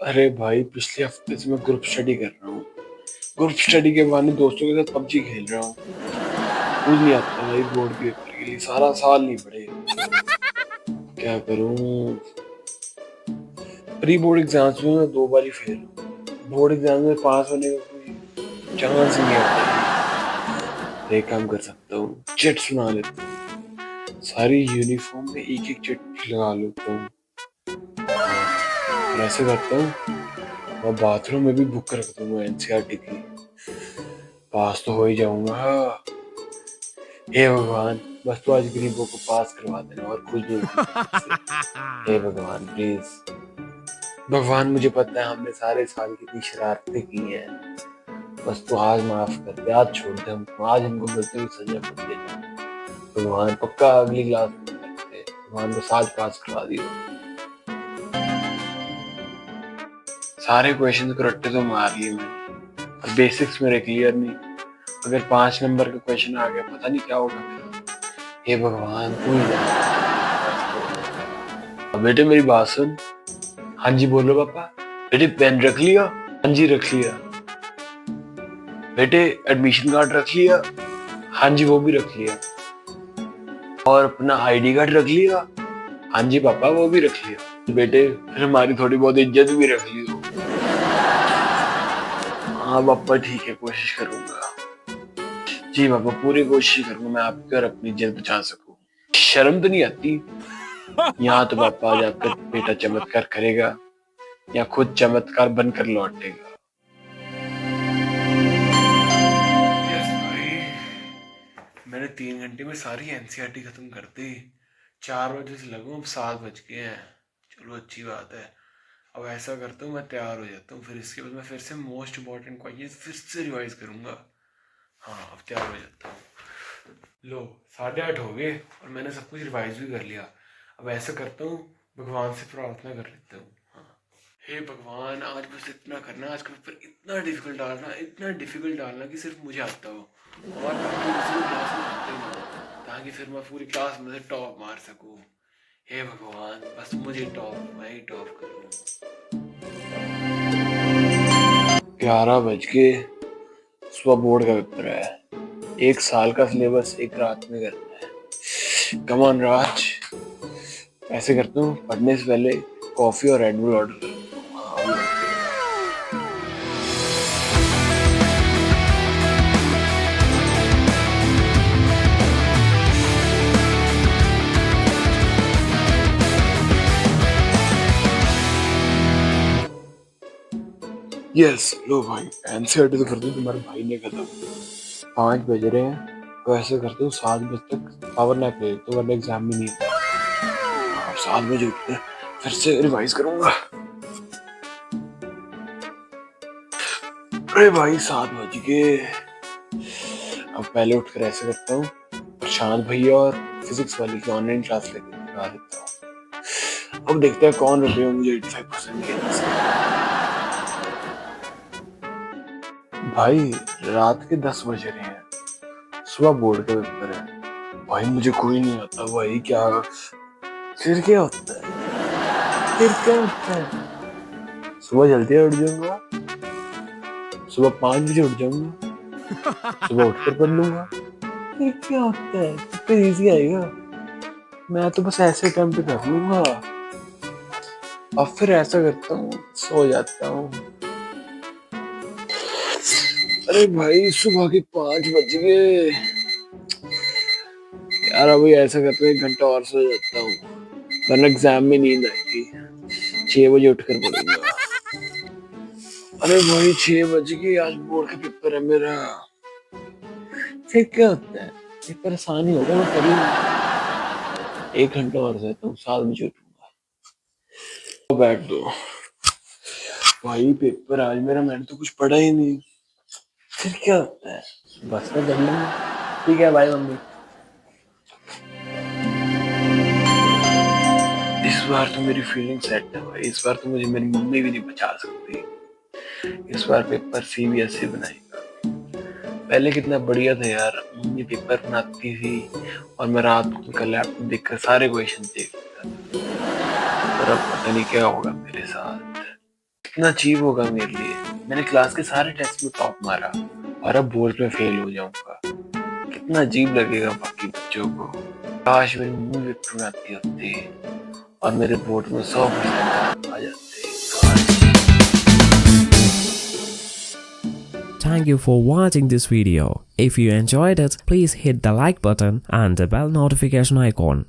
अरे भाई पिछले हफ्ते से मैं ग्रुप स्टडी कर रहा हूँ। ग्रुप स्टडी के बहाने दोस्तों के साथ पबजी खेल रहा हूँ। कुछ नहीं आता भाई, बोर्ड के पेपर के लिए सारा साल नहीं पढ़े। क्या करूँ? प्री बोर्ड एग्जाम्स में मैं 2 बार ही फेल हूँ। बोर्ड एग्जाम में पास होने का कोई चांस ही नहीं है भाई। एक काम कर सकता हूँ, चिट्स बना लेता हूँ। सारी यूनिफॉर्म में एक एक चिट लगा लेता हूँ। और ऐसे करता हूँ, मैं बाथरूम में भी बुक रख दूंगा एनसीईआरटी की। पास तो हो ही जाऊंगा। हे भगवान, बस तो आज गरीबों को पास करवा देना और कुछ नहीं मांगना मुझसे। हे भगवान प्लीज। भगवान मुझे पता है हमने सारे साल कितनी शरारतें की हैं। बस तो आज माफ कर दे, आज छोड़ दे हमको, आज हमको गलती की सजा मत देना। भगवान पक्का अगली क्लास में करते हैं। भगवान बस आज पास करवा दियो। सारे क्वेश्चन को रट्टे तो मार लिए मैंने, और बेसिक्स मेरे क्लियर नहीं। अगर 5 नंबर का क्वेश्चन आ गया पता नहीं क्या होगा मेरा। हे भगवान तू ही जाने। अब बेटे मेरी बात सुन। हाँ जी बोलो पापा। बेटे पेन रख लिया? हाँ जी रख लिया। बेटे एडमिशन कार्ड रख लिया? हाँ जी वो भी रख लिया। और अपना आईडी कार्ड रख लिया? हाँ जी पापा वो भी रख लिया। बेटे फिर हमारी थोड़ी बहुत इज्जत भी रख लियो। हाँ पापा ठीक है, कोशिश करूंगा। जी पापा पूरी कोशिश करूंगा मैं आपकी और अपनी इज्जत बचा सकूं। शर्म तो नहीं आती? यहाँ तो पापा आज आपका बेटा चमत्कार करेगा या खुद चमत्कार बनकर लौटेगा। यस भाई, मैंने 3 घंटे में सारी एनसीईआरटी खत्म कर दी। 4 बजे से लगूं, अब 7 बज गए हैं। चलो अच्छी बात है। अब ऐसा करता हूँ, मैं तैयार हो जाता हूँ, फिर इसके बाद मैं फिर से मोस्ट इम्पोर्टेंट क्वेश्चन फिर से रिवाइज करूंगा। हाँ अब तैयार हो जाता हूँ। लो 8:30 हो गए और मैंने सब कुछ रिवाइज भी कर लिया। अब ऐसा करता हूँ, भगवान से प्रार्थना कर लेता हूँ। हाँ, हे भगवान आज बस इतना करना, आज का पेपर इतना डिफिकल्ट डालना, इतना डिफिकल्ट डालना कि सिर्फ मुझे आता हो और बाकी किसी को क्लास में आते ही ना, ताकि फिर मैं पूरी क्लास में से टॉप मार सकूँ। हे भगवान बस मुझे टॉप, मैं ही टॉप करूँ। 11 बज के, सुबह बोर्ड का पेपर है। 1 साल का सिलेबस एक रात में करना है। कम ऑन राज। ऐसे करता हूँ, पढ़ने से पहले कॉफी और रेड बुल ऑर्डर कर लेता हूँ। हाँ अभी ऑर्डर करूँगा। यस लो भाई, एनसीईआरटी तो कर दी तुम्हारे भाई ने खत्म। 5 बज रहे हैं, तो ऐसे करते हो 7 बजे तक पावर नैप ले लेते हो, वरना एग्जाम में नहीं होगा। अब 7 बजे उठते हैं, फिर से रिवाइज करूंगा। अरे भाई 7 बज गए। अब पहले उठकर ऐसे करता हूँ, प्रशांत भैया और फिजिक्स वाली की ऑनलाइन क्लास लेके लगा देता हूँ। अब देखते हैं कौन रुपये मुझे 85% के दे। भाई रात के 10 बज रहे हैं, सुबह बोर्ड का पेपर है। भाई मुझे कोई नहीं आता भाई, क्या फिर क्या होता है? फिर क्या होता है? सुबह जल्दी उठ जाऊंगा, सुबह 5 बजे उठ जाऊंगा, सुबह उठकर पढ़ लूंगा। फिर क्या होता है? पेपर इजी आएगा। मैं तो बस ऐसे अटेम्प्ट कर लूंगा। अब फिर ऐसा करता हूँ, सो जाता हूँ। अरे भाई सुबह के 5 बज गए यार। अभी ऐसा करता हूँ 1 घंटा और सो जाता हूँ, वरना एग्जाम में नींद आएगी। 6 बजे उठकर पढ़ूंगा। अरे भाई 6 बज गए, आज बोर्ड का पेपर है मेरा। फिर क्या होता है? पेपर आसान ही होगा, मैं कर लूंगा। 1 घंटा और सोता हूँ, 7 बजे उठूंगा। तो बैठ दो भाई, पेपर आज मेरा, मैंने तो कुछ पढ़ा ही नहीं। फिर क्या होता है? बस में कर लूंगा। ठीक है भाई मम्मी। इस बार तो मेरी फीलिंग सेट है भाई, इस बार तो मुझे मेरी मम्मी भी नहीं बचा सकती। इस बार पेपर सीबीएसई बनाएगा। पहले कितना बढ़िया था यार, मम्मी पेपर बनाती थी और मैं रात को उनका लैपटॉप देखकर सारे क्वेश्चन देख लेता था। पर अब पता नहीं क्या होगा मेरे साथ। कितना अचीव होगा मेरे लिए। मैंने क्लास के सारे टेस्ट में टॉप मारा और अब बोर्ड में फेल हो जाऊंगा। कितना अजीब लगेगा बाकी बच्चों को। काश मेरी मम्मी भी पढ़ाती होती और मेरे बोर्ड में 100% आ जाते। Thank you for watching this video. If you enjoyed it, please hit the like button and the bell notification icon.